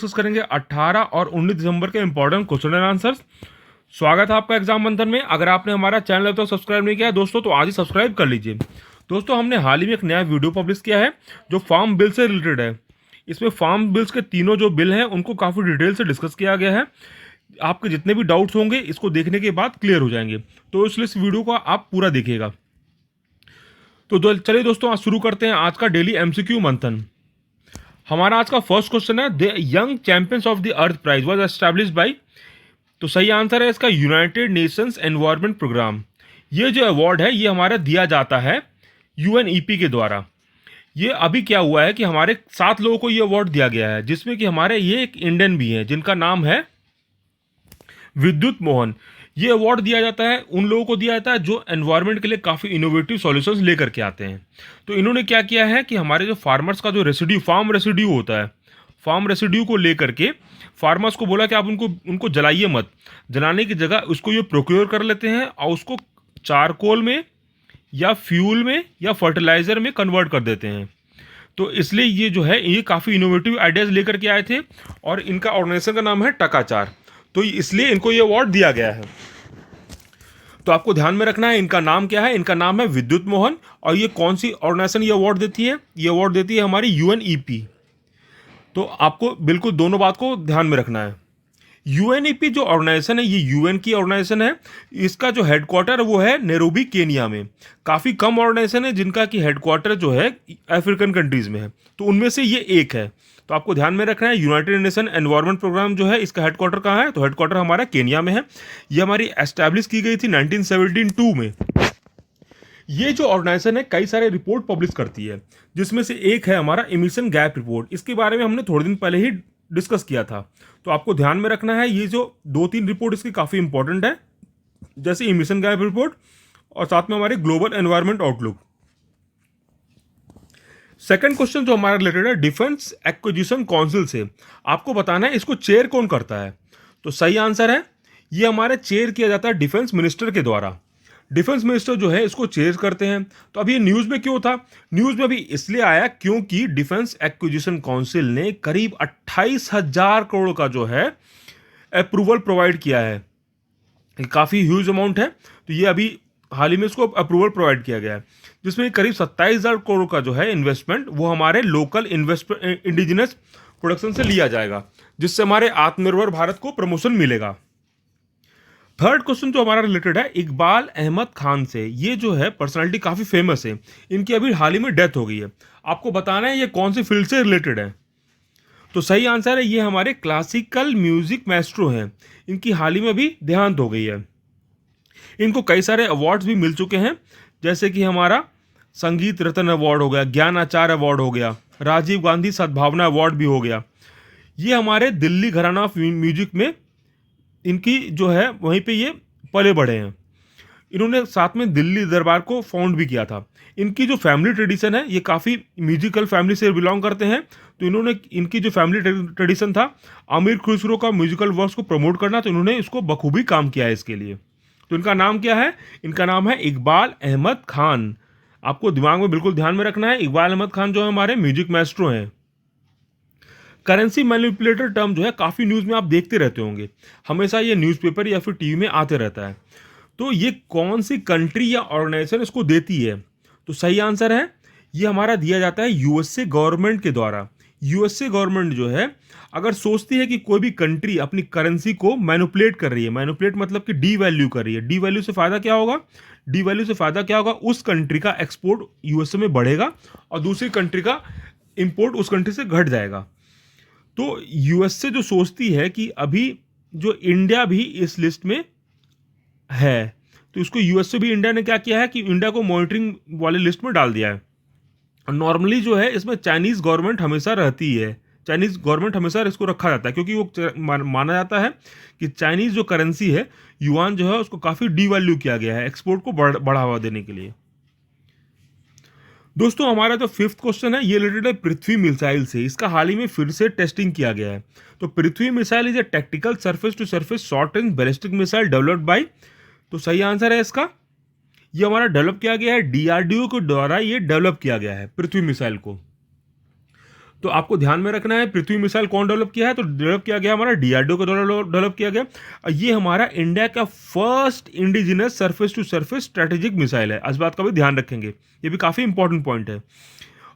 Discuss करेंगे 18 और 19 दिसंबर के इंपॉर्टेंट क्वेश्चन एंड आंसर्स। स्वागत है आपका एग्जाम मंथन में। अगर आपने हमारा चैनल अब तक सब्सक्राइब नहीं किया है दोस्तों तो आज ही सब्सक्राइब कर लीजिए। दोस्तों हमने हाल ही में एक नया वीडियो पब्लिश किया है जो फार्म बिल से रिलेटेड है। इसमें फार्म बिल्स के तीनों जो बिल हैं उनको काफ़ी डिटेल से डिस्कस किया गया है। आपके जितने भी डाउट्स होंगे इसको देखने के बाद क्लियर हो जाएंगे, तो इसलिए इस वीडियो को आप पूरा देखिएगा। तो चलिए दोस्तों आज शुरू करते हैं आज का डेली एमसीक्यू मंथन। हमारा आज का फर्स्ट क्वेश्चन है, the young champions of the earth prize was established by. तो सही आंसर है इसका यूनाइटेड नेशंस एनवायरनमेंट प्रोग्राम। ये जो अवार्ड है ये हमारा दिया जाता है यूएनईपी के द्वारा। ये अभी क्या हुआ है कि हमारे 7 लोगों को ये अवार्ड दिया गया है, जिसमें कि हमारे ये एक इंडियन भी हैं जिनका नाम है विद्युत मोहन। ये अवार्ड दिया जाता है उन लोगों को दिया जाता है जो एनवायरनमेंट के लिए काफ़ी इनोवेटिव सॉल्यूशंस लेकर के आते हैं। तो इन्होंने क्या किया है कि हमारे जो फार्मर्स का जो रेसिड्यू फार्म रेसिड्यू होता है, फार्म रेसिड्यू को लेकर के फार्मर्स को बोला कि आप उनको जलाइए मत, जलाने की जगह उसको ये प्रोक्योर कर लेते हैं और उसको चारकोल में या फ्यूल में या फर्टिलाइज़र में कन्वर्ट कर देते हैं। तो इसलिए ये जो है ये काफ़ी इनोवेटिव आइडियाज़ लेकर के आए थे और इनका ऑर्गेनाइजेशन का नाम है टकाचार। तो इसलिए इनको ये अवार्ड दिया गया है। तो आपको ध्यान में रखना है इनका नाम क्या है। इनका नाम है विद्युत मोहन। और ये कौन सी ऑर्गेनाइजेशन ये अवार्ड देती है? ये अवार्ड देती है हमारी यूएनईपी। तो आपको बिल्कुल दोनों बात को ध्यान में रखना है। यूएनईपी जो ऑर्गेनाइजेशन है ये यूएन की ऑर्गेनाइजेशन है। इसका जो हेडक्वार्टर वो है नैरोबी केनिया में। काफ़ी कम ऑर्गेनाइजेशन है जिनका कि हेडक्वार्टर जो है अफ्रीकन कंट्रीज में है, तो उनमें से ये एक है। तो आपको ध्यान में रखना है यूनाइटेड नेशन एनवायरनमेंट प्रोग्राम जो है इसका हेडक्वार्टर कहाँ है? तो हेडक्वार्टर हमारा केनिया में है। ये हमारी एस्टैब्लिश की गई थी 1972 में। ये जो ऑर्गेनाइजेशन है कई सारे रिपोर्ट पब्लिश करती है, जिसमें से एक है हमारा एमिशन गैप रिपोर्ट। इसके बारे में हमने थोड़े दिन पहले ही डिस्कस किया था। तो आपको ध्यान में रखना है ये जो 2-3 रिपोर्ट इसकी काफ़ी इंपॉर्टेंट है, जैसे एमिशन गैप रिपोर्ट और साथ में हमारे global environment outlook. Second question जो हमारा रिलेटेड है डिफेंस एक्विजिशन काउंसिल से। आपको बताना है इसको चेयर कौन करता है। तो सही आंसर है ये हमारे चेयर किया जाता है डिफेंस मिनिस्टर के द्वारा। डिफेंस मिनिस्टर जो है इसको चेयर करते हैं। तो अभी ये न्यूज़ में क्यों था? न्यूज़ में अभी इसलिए आया क्योंकि डिफेंस एक्विजिशन काउंसिल ने करीब 28,000 करोड़ का जो है अप्रूवल प्रोवाइड किया है। काफ़ी ह्यूज अमाउंट है। तो ये अभी हाल ही में इसको अप्रूवल प्रोवाइड किया गया है, जिसमें करीब 27,000 करोड़ का जो है इन्वेस्टमेंट वो हमारे लोकल इंडिजिनस प्रोडक्शन से लिया जाएगा, जिससे हमारे आत्मनिर्भर भारत को प्रमोशन मिलेगा। थर्ड क्वेश्चन जो हमारा रिलेटेड है इकबाल अहमद खान से। ये जो है पर्सनालिटी काफ़ी फेमस है, इनकी अभी हाल ही में डेथ हो गई है। आपको बताना है ये कौन सी फील्ड से रिलेटेड है। तो सही आंसर है ये हमारे क्लासिकल म्यूजिक मैस्ट्रो हैं। इनकी हाल ही में भी देहांत हो गई है। इनको कई सारे अवार्ड्स भी मिल चुके हैं, जैसे कि हमारा संगीत रत्न अवार्ड हो गया, ज्ञान आचार्य अवार्ड हो गया, राजीव गांधी सद्भावना अवार्ड भी हो गया। ये हमारे दिल्ली घराना ऑफ म्यूजिक में इनकी जो है वहीं पे ये पले बढ़े हैं। इन्होंने साथ में दिल्ली दरबार को फाउंड भी किया था। इनकी जो फैमिली ट्रेडिशन है ये काफ़ी म्यूजिकल फैमिली से बिलोंग करते हैं। तो इन्होंने इनकी जो फैमिली ट्रेडिशन था अमीर खुसरो का म्यूजिकल वर्क्स को प्रमोट करना, तो इन्होंने इसको बखूबी काम किया है इसके लिए। तो इनका नाम क्या है? इनका नाम है इकबाल अहमद खान। आपको दिमाग में बिल्कुल ध्यान में रखना है। इकबाल अहमद खान जो है हमारे म्यूजिक मैस्ट्रो हैं। करेंसी मैनिपुलेटर टर्म जो है काफ़ी न्यूज़ में आप देखते रहते होंगे, हमेशा ये न्यूज़पेपर या फिर टीवी में आते रहता है। तो ये कौन सी कंट्री या ऑर्गेनाइजेशन इसको देती है? तो सही आंसर है ये हमारा दिया जाता है यूएसए गवर्नमेंट के द्वारा। यूएसए गवर्नमेंट जो है अगर सोचती है कि कोई भी कंट्री अपनी करेंसी को मैनिपुलेट कर रही है, मैनिपुलेट मतलब कि डी वैल्यू कर रही है, डी वैल्यू से फ़ायदा क्या होगा? डी वैल्यू से फ़ायदा क्या होगा? उस कंट्री का एक्सपोर्ट यूएसए में बढ़ेगा और दूसरी कंट्री का इंपोर्ट उस कंट्री से घट जाएगा। तो यूएसए जो सोचती है कि अभी जो इंडिया भी इस लिस्ट में है, तो इसको यूएसए भी इंडिया ने क्या किया है कि इंडिया को मॉनिटरिंग वाले लिस्ट में डाल दिया है। नॉर्मली जो है इसमें चाइनीज़ गवर्नमेंट हमेशा रहती है, चाइनीज़ गवर्नमेंट हमेशा इसको रखा जाता है, क्योंकि वो माना जाता है कि चाइनीज़ जो करेंसी है युआन जो है उसको काफ़ी डीवैल्यू किया गया है एक्सपोर्ट को बढ़ावा देने के लिए। दोस्तों हमारा जो फिफ्थ क्वेश्चन है ये रिलेटेड है पृथ्वी मिसाइल से। इसका हाल ही में फिर से टेस्टिंग किया गया है। तो Prithvi missile is a tactical surface to surface short range ballistic missile developed by. तो सही आंसर है इसका ये हमारा डेवलप किया गया है डीआरडीओ के द्वारा, ये डेवलप किया गया है पृथ्वी मिसाइल को। तो आपको ध्यान में रखना है पृथ्वी मिसाइल कौन डेवलप किया है, तो डेवलप किया गया हमारा डीआरडीओ के द्वारा डेवलप किया गया। और ये हमारा इंडिया का first indigenous surface to surface strategic missile है, इस बात का भी ध्यान रखेंगे, ये भी काफ़ी इंपॉर्टेंट पॉइंट है।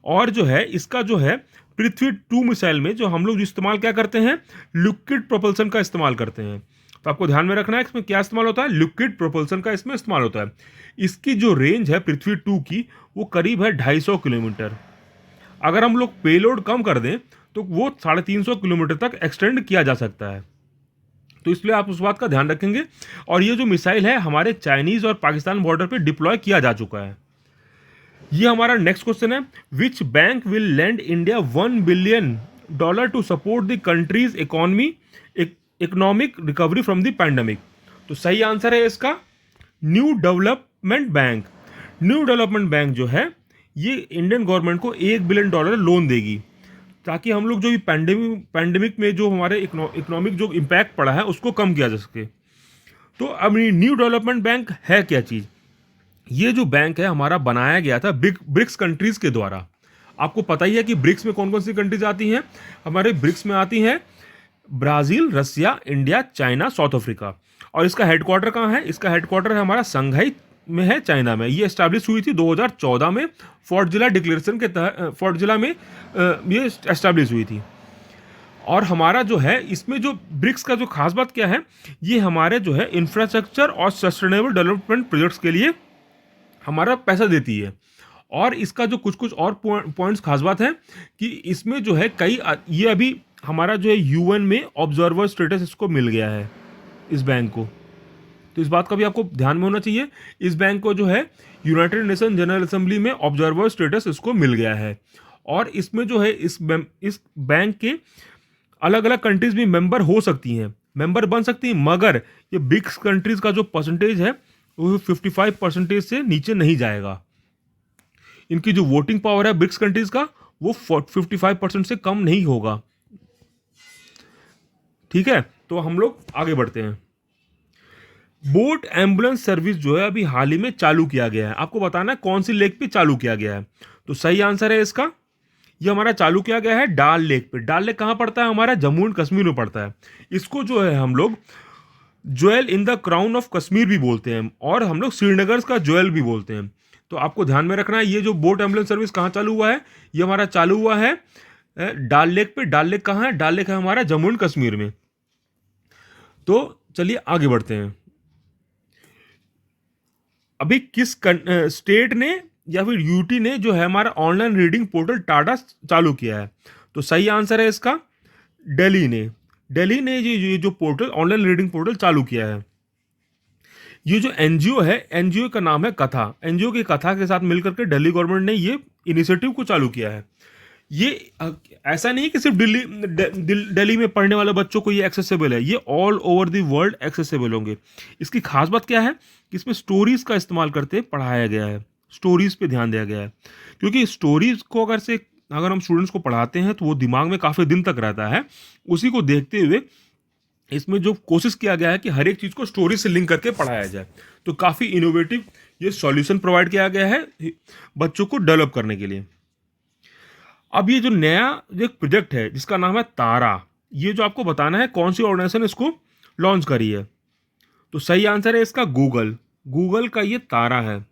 और जो है इसका जो है पृथ्वी 2 मिसाइल में जो हम लोग इस्तेमाल क्या करते हैं, लिक्विड प्रोपल्सन का इस्तेमाल करते हैं। तो आपको ध्यान में रखना है इसमें क्या इस्तेमाल होता है, लिक्विड प्रोपल्सन का इसमें इस्तेमाल होता है। इसकी जो रेंज है पृथ्वी 2 की वो करीब है 250 किलोमीटर। अगर हम लोग पेलोड कम कर दें तो वो 350 किलोमीटर तक एक्सटेंड किया जा सकता है। तो इसलिए आप उस बात का ध्यान रखेंगे। और ये जो मिसाइल है हमारे चाइनीज और पाकिस्तान बॉर्डर पे डिप्लॉय किया जा चुका है। ये हमारा नेक्स्ट क्वेश्चन है, which bank will lend India $1 billion to support the countries economic recovery from the pandemic. तो सही आंसर है इसका new development bank. New development bank जो है ये इंडियन गवर्नमेंट को $1 बिलियन लोन देगी, ताकि हम लोग जो ये पैंडेमिक में जो हमारे इकोनॉमिक जो इम्पैक्ट पड़ा है उसको कम किया जा सके। तो अब न्यू डेवलपमेंट बैंक है क्या चीज़, ये जो बैंक है हमारा बनाया गया था ब्रिक्स कंट्रीज के द्वारा। आपको पता ही है कि ब्रिक्स में कौन कौन सी कंट्रीज आती हैं, हमारे ब्रिक्स में आती हैं ब्राज़ील, रसिया, इंडिया, चाइना, साउथ अफ्रीका। और इसका हेडक्वार्टर कहाँ है, इसका हेडक्वार्टर है हमारा संघाई में है, चाइना में। ये एस्टैब्लिश हुई थी 2014 में फोर्ट जिला डिक्लेरेशन के तहत, फोर्ट जिला में ये एस्टैब्लिश हुई थी। और हमारा जो है इसमें जो ब्रिक्स का जो खास बात क्या है, ये हमारे जो है इंफ्रास्ट्रक्चर और सस्टेनेबल डेवलपमेंट प्रोजेक्ट्स के लिए हमारा पैसा देती है। और इसका जो कुछ कुछ और पॉइंट्स खास बात है कि इसमें जो है कई, ये अभी हमारा जो है यूएन में ऑब्जर्वर स्टेटस इसको मिल गया है, इस बैंक को। तो इस बात का भी आपको ध्यान में होना चाहिए, इस बैंक को जो है यूनाइटेड नेशन जनरल असेंबली में ऑब्जर्वर स्टेटस इसको मिल गया है। और इसमें जो है इस बैंक के अलग अलग कंट्रीज भी मेंबर हो सकती हैं, मेंबर बन सकती हैं, मगर ये ब्रिक्स कंट्रीज का जो परसेंटेज है वो 55% से नीचे नहीं जाएगा। इनकी जो वोटिंग पावर है ब्रिक्स कंट्रीज का वो 55% से कम नहीं होगा। ठीक है, तो हम लोग आगे बढ़ते हैं। बोट एम्बुलेंस सर्विस जो है अभी हाल ही में चालू किया गया है। आपको बताना है कौन सी लेक पे चालू किया गया है। तो सही आंसर है इसका, ये हमारा चालू किया गया है डाल लेक पे। डाल लेक कहाँ पड़ता है, हमारा जम्मू एंड कश्मीर में पड़ता है। इसको जो है हम लोग jewel in the crown of Kashmir भी बोलते हैं, और हम लोग श्रीनगर का ज्वेल भी बोलते हैं। तो आपको ध्यान में रखना है, ये जो बोट एम्बुलेंस सर्विस कहाँ चालू हुआ है, ये हमारा चालू हुआ है डाल लेक पे। डाल लेक कहाँ है, डाल लेक है हमारा जम्मू एंड कश्मीर में। तो चलिए आगे बढ़ते हैं। अभी किस स्टेट ने या फिर यूटी ने जो है हमारा ऑनलाइन रीडिंग पोर्टल टाटा चालू किया है। तो सही आंसर है इसका दिल्ली ने। दिल्ली ने ये जो पोर्टल ऑनलाइन रीडिंग पोर्टल चालू किया है। ये जो एनजीओ है, एनजीओ का नाम है कथा। एनजीओ की कथा के साथ मिलकर के दिल्ली गवर्नमेंट ने ये इनिशिएटिव को चालू किया है। ये ऐसा नहीं कि सिर्फ दिल्ली में पढ़ने वाले बच्चों को ये एक्सेसिबल है, ये all over the world accessible होंगे। इसकी खास बात क्या है कि इसमें स्टोरीज का इस्तेमाल करते पढ़ाया गया है, स्टोरीज पे ध्यान दिया गया है। क्योंकि स्टोरीज को अगर हम स्टूडेंट्स को पढ़ाते हैं तो वो दिमाग में काफ़ी दिन तक रहता है। उसी को देखते हुए इसमें जो कोशिश किया गया है कि हर एक चीज़ को स्टोरी से लिंक करके पढ़ाया जाए। तो काफ़ी इनोवेटिव ये सॉल्यूशन प्रोवाइड किया गया है बच्चों को डेवलप करने के लिए। अब ये जो नया जो प्रोजेक्ट है जिसका नाम है तारा, ये जो आपको बताना है कौन सी ऑर्गेनाइजेशन इसको लॉन्च करी है। तो सही आंसर है इसका गूगल का ये तारा है।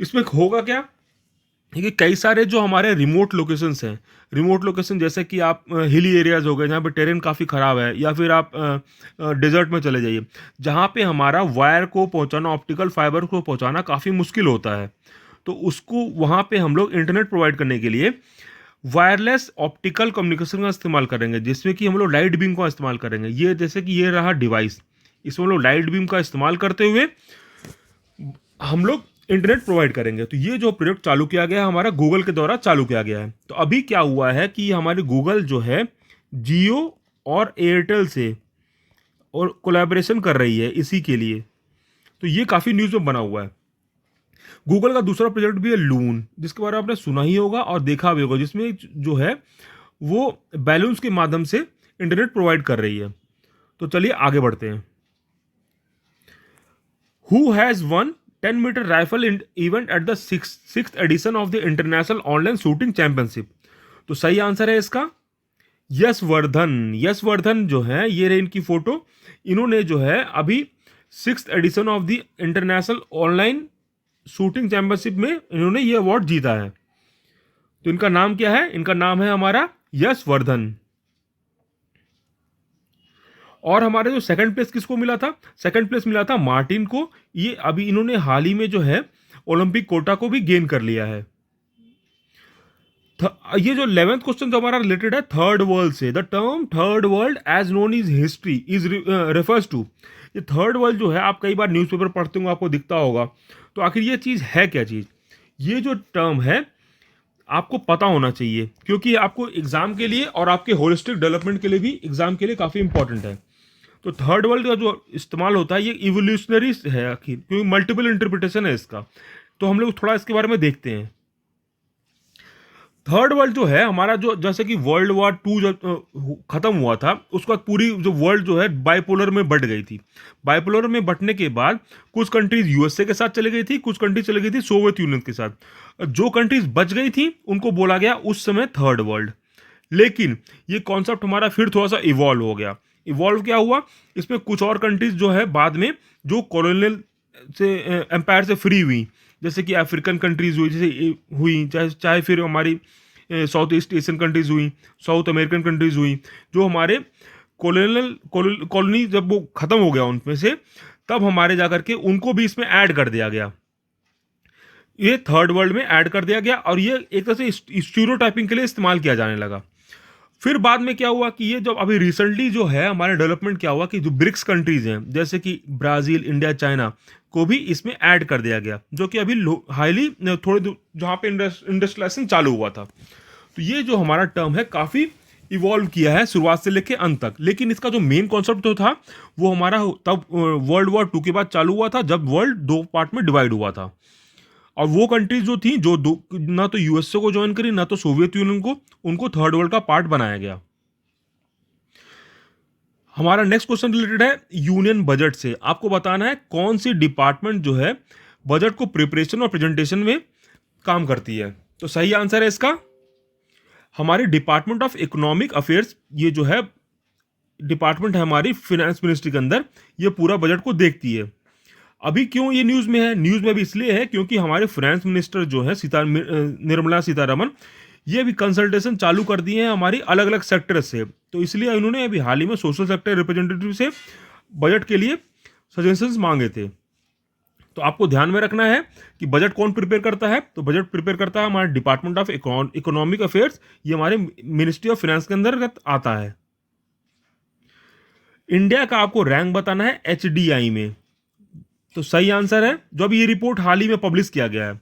इसमें होगा क्या, देखिए कई सारे जो हमारे रिमोट लोकेशंस हैं, रिमोट लोकेशन जैसे कि आप हिली एरियाज हो गए जहाँ पे टेरेन काफ़ी ख़राब है, या फिर आप डेजर्ट में चले जाइए जहाँ पे हमारा वायर को पहुँचाना, ऑप्टिकल फाइबर को पहुँचाना काफ़ी मुश्किल होता है। तो उसको वहाँ पे हम लोग इंटरनेट प्रोवाइड करने के लिए वायरलेस ऑप्टिकल कम्युनिकेशन का इस्तेमाल करेंगे, जिसमें कि हम लोग लाइट बीम का इस्तेमाल करेंगे। ये जैसे कि ये रहा डिवाइस, इसमें हम लोग लाइट बीम का इस्तेमाल करते हुए हम लोग इंटरनेट प्रोवाइड करेंगे। तो ये जो प्रोजेक्ट चालू किया गया है हमारा गूगल के द्वारा चालू किया गया है। तो अभी क्या हुआ है कि हमारे गूगल जो है जियो और एयरटेल से और कोलैबोरेशन कर रही है इसी के लिए। तो ये काफ़ी न्यूज़ में बना हुआ है। गूगल का दूसरा प्रोजेक्ट भी है लून, जिसके बारे में आपने सुना ही होगा और देखा भी होगा, जिसमें जो है वो बैलून्स के माध्यम से इंटरनेट प्रोवाइड कर रही है। तो चलिए आगे बढ़ते हैं। Who has won 10-meter rifle event at the 6th edition of the international online shooting championship. तो सही आंसर है इसका यशवर्धन। यशवर्धन जो है, ये रही इनकी फोटो। इन्होंने जो है अभी 6th edition of the international online shooting championship में इन्होंने ये अवार्ड जीता है। तो इनका नाम क्या है? इनका नाम है हमारा यशवर्धन। और हमारे जो सेकंड प्लेस किसको मिला था? सेकंड प्लेस मिला था मार्टिन को। ये अभी इन्होंने हाल ही में जो है ओलंपिक कोटा को भी गेन कर लिया है। ये जो 11th क्वेश्चन जो हमारा रिलेटेड है थर्ड वर्ल्ड से, the term third world as known is history is refers to. ये थर्ड वर्ल्ड जो है, आप कई बार न्यूज़पेपर पढ़ते होंगे, आपको दिखता होगा। तो आखिर ये चीज़ है क्या चीज़? ये जो टर्म है आपको पता होना चाहिए, क्योंकि आपको एग्जाम के लिए और आपके होलिस्टिक डेवलपमेंट के लिए भी एग्जाम के लिए काफ़ी इंपॉर्टेंट है। तो थर्ड वर्ल्ड का जो इस्तेमाल होता है ये इवोल्यूशनरी है आखिर, क्योंकि मल्टीपल इंटरप्रिटेशन है इसका। तो हम लोग थोड़ा इसके बारे में देखते हैं। थर्ड वर्ल्ड जो है हमारा, जो जैसे कि वर्ल्ड वॉर 2 जब खत्म हुआ था, उसके बाद पूरी जो वर्ल्ड जो है बाइपोलर में बट गई थी। बाइपोलर में बटने के बाद कुछ कंट्रीज यूएसए के साथ चली गई थी, कुछ कंट्रीज चली गई थी सोवियत यूनियन के साथ। जो कंट्रीज बच गई थी उनको बोला गया उस समय थर्ड वर्ल्ड। लेकिन ये कॉन्सेप्ट हमारा फिर थोड़ा सा इवॉल्व हो गया। इवॉल्व क्या हुआ? इसमें कुछ और कंट्रीज जो है बाद में जो कॉलोनियल से एम्पायर से फ्री हुई, जैसे कि अफ्रीकन कंट्रीज हुई, जैसे हुई, चाहे फिर हमारी साउथ ईस्ट एशियन कंट्रीज हुई, साउथ अमेरिकन कंट्रीज हुई, जो हमारे कॉलोनी जब वो खत्म हो गया उनमें से, तब हमारे जाकर के उनको भी इसमें ऐड कर दिया गया। ये थर्ड वर्ल्ड में ऐड कर दिया गया और ये एक तरह से स्टीरियोटाइपिंग के लिए इस्तेमाल किया जाने लगा। फिर बाद में क्या हुआ कि ये जब अभी रिसेंटली जो है हमारे डेवलपमेंट क्या हुआ कि जो ब्रिक्स कंट्रीज हैं, जैसे कि ब्राज़ील, इंडिया, चाइना को भी इसमें ऐड कर दिया गया, जो कि अभी हाईली थोड़े जहाँ पे इंडस्ट्रियलाइजेशन चालू हुआ था। तो ये जो हमारा टर्म है काफ़ी इवॉल्व किया है शुरुआत से लेकर अंत तक। लेकिन इसका जो मेन कॉन्सेप्ट जो था वो हमारा तब वर्ल्ड वॉर 2 के बाद चालू हुआ था, जब वर्ल्ड 2 पार्ट में डिवाइड हुआ था। और वो कंट्रीज जो थी जो ना तो यूएसए को ज्वाइन करी ना तो सोवियत यूनियन को, उनको थर्ड वर्ल्ड का पार्ट बनाया गया। हमारा नेक्स्ट क्वेश्चन रिलेटेड है यूनियन बजट से। आपको बताना है कौन सी डिपार्टमेंट जो है बजट को प्रिपरेशन और प्रेजेंटेशन में काम करती है। तो सही आंसर है इसका हमारी डिपार्टमेंट ऑफ इकोनॉमिक अफेयर्स। ये जो है डिपार्टमेंट है हमारी फिनेंस मिनिस्ट्री के अंदर, ये पूरा बजट को देखती है। अभी क्यों ये न्यूज़ में है? न्यूज़ में भी इसलिए है क्योंकि हमारे फाइनेंस मिनिस्टर जो है निर्मला सीतारमण, ये भी कंसल्टेशन चालू कर दिए हैं हमारी अलग अलग सेक्टर से। तो इसलिए उन्होंने अभी हाल ही में सोशल सेक्टर रिप्रेजेंटेटिव से बजट के लिए सजेशंस मांगे थे। तो आपको ध्यान में रखना है कि बजट कौन प्रिपेयर करता है। तो बजट प्रिपेयर करता है हमारा डिपार्टमेंट ऑफ इकोनॉमिक अफेयर्स, ये हमारे मिनिस्ट्री ऑफ फाइनेंस के अंतर्गत आता है। इंडिया का आपको रैंक बताना है HDI में। तो सही आंसर है, जो अभी ये रिपोर्ट हाल ही में पब्लिश किया गया है,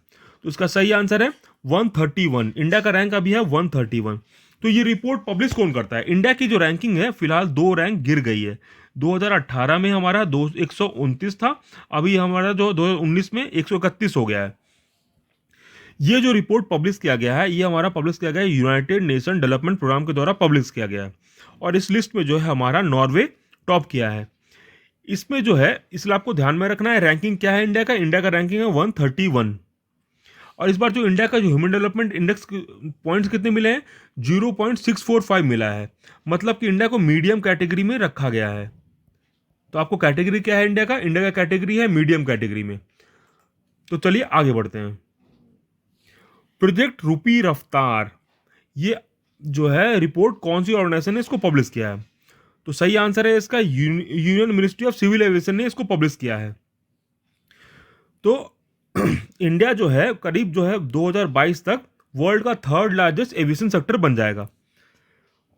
तो इसका सही आंसर है 131। इंडिया का रैंक अभी है 131। तो ये रिपोर्ट पब्लिश कौन करता है? इंडिया की जो रैंकिंग है फिलहाल 2 रैंक गिर गई है। 2018 में हमारा 129 था, अभी हमारा जो 2019 में 131 हो गया है। ये जो रिपोर्ट पब्लिश किया गया है, ये हमारा पब्लिश किया गया है यूनाइटेड नेशन डेवलपमेंट प्रोग्राम के द्वारा पब्लिश किया गया है। और इस लिस्ट में जो है हमारा नॉर्वे टॉप किया है। इसमें जो है, इसलिए आपको ध्यान में रखना है रैंकिंग क्या है इंडिया का। इंडिया का रैंकिंग है 131। और इस बार जो इंडिया का जो ह्यूमन डेवलपमेंट इंडेक्स पॉइंट्स कितने मिले हैं? 0.645 मिला है। मतलब कि इंडिया को मीडियम कैटेगरी में रखा गया है। तो आपको कैटेगरी क्या है इंडिया का? इंडिया का कैटेगरी है मीडियम कैटेगरी में। तो चलिए आगे बढ़ते हैं। प्रोजेक्ट रूपी रफ्तार, ये जो है रिपोर्ट कौन सी ऑर्गेनाइजेशन ने इसको पब्लिश किया है? तो सही आंसर है इसका union ministry of civil aviation ने इसको पब्लिश किया है। तो इंडिया जो है करीब जो है 2022 तक वर्ल्ड का थर्ड लार्जेस्ट एविएशन सेक्टर बन जाएगा।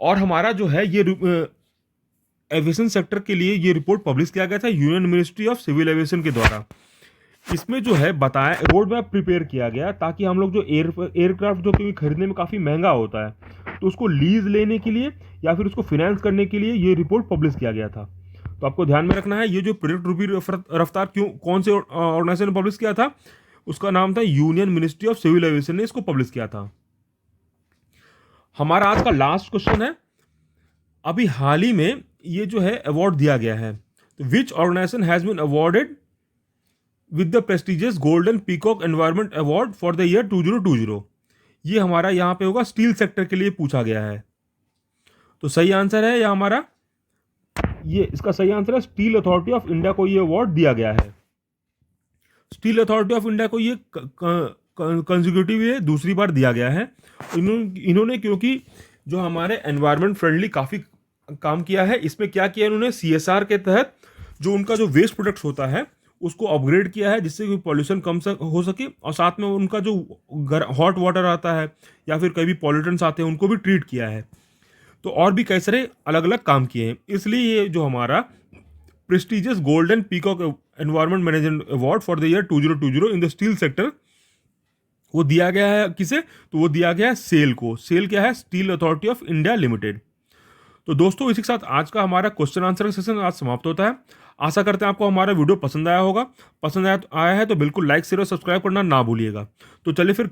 और हमारा जो है ये एविएशन सेक्टर के लिए ये रिपोर्ट पब्लिश किया गया था union ministry of civil aviation के द्वारा। इसमें जो है बताया रोड मैप प्रिपेयर किया गया ताकि हम लोग जो एयरक्राफ्ट जो कि खरीदने में काफ़ी महंगा होता है, तो उसको लीज लेने के लिए या फिर उसको फिनेंस करने के लिए ये रिपोर्ट पब्लिश किया गया था। तो आपको ध्यान में रखना है ये जो प्रोजेक्ट रूपी रफ्तार कौन से ऑर्गेनाइजेशन ने पब्लिश किया था? उसका नाम था union ministry of civil aviation ने इसको पब्लिश किया था। हमारा आज का लास्ट क्वेश्चन है, अभी हाल ही में ये जो है अवार्ड दिया गया है। तो which organisation has been awarded with the prestigious golden peacock environment award for the year 2020? ये हमारा यहाँ पे होगा स्टील सेक्टर के लिए पूछा गया है। तो सही आंसर है या हमारा, ये इसका सही आंसर है, स्टील अथॉरिटी ऑफ इंडिया को ये अवार्ड दिया गया है। स्टील अथॉरिटी ऑफ इंडिया को ये कंसेक्यूटिव ये दूसरी बार दिया गया है। इन्होंने क्योंकि जो हमारे एनवायरनमेंट फ्रेंडली काफ़ी काम किया है। इसमें क्या किया इन्होंने, CSR के तहत जो उनका जो वेस्ट प्रोडक्ट्स होता है उसको अपग्रेड किया है, जिससे कि पॉल्यूशन कम हो सके, और साथ में उनका जो हॉट वाटर आता है या फिर कई भी पॉल्यूटेंट्स आते हैं उनको भी ट्रीट किया है। तो और भी कई सारे अलग अलग काम किए हैं, इसलिए ये जो हमारा prestigious golden peacock environment management award for the year 2020 in the steel sector वो दिया गया है किसे, तो वो दिया गया है सेल को। सेल क्या है, steel authority of India limited. तो दोस्तों इसी के साथ आज का हमारा क्वेश्चन आंसर सेशन आज समाप्त होता है। आशा करते हैं आपको हमारा वीडियो पसंद आया होगा। पसंद आया है तो बिल्कुल लाइक शेयर और सब्सक्राइब करना ना भूलिएगा। तो चलिए फिर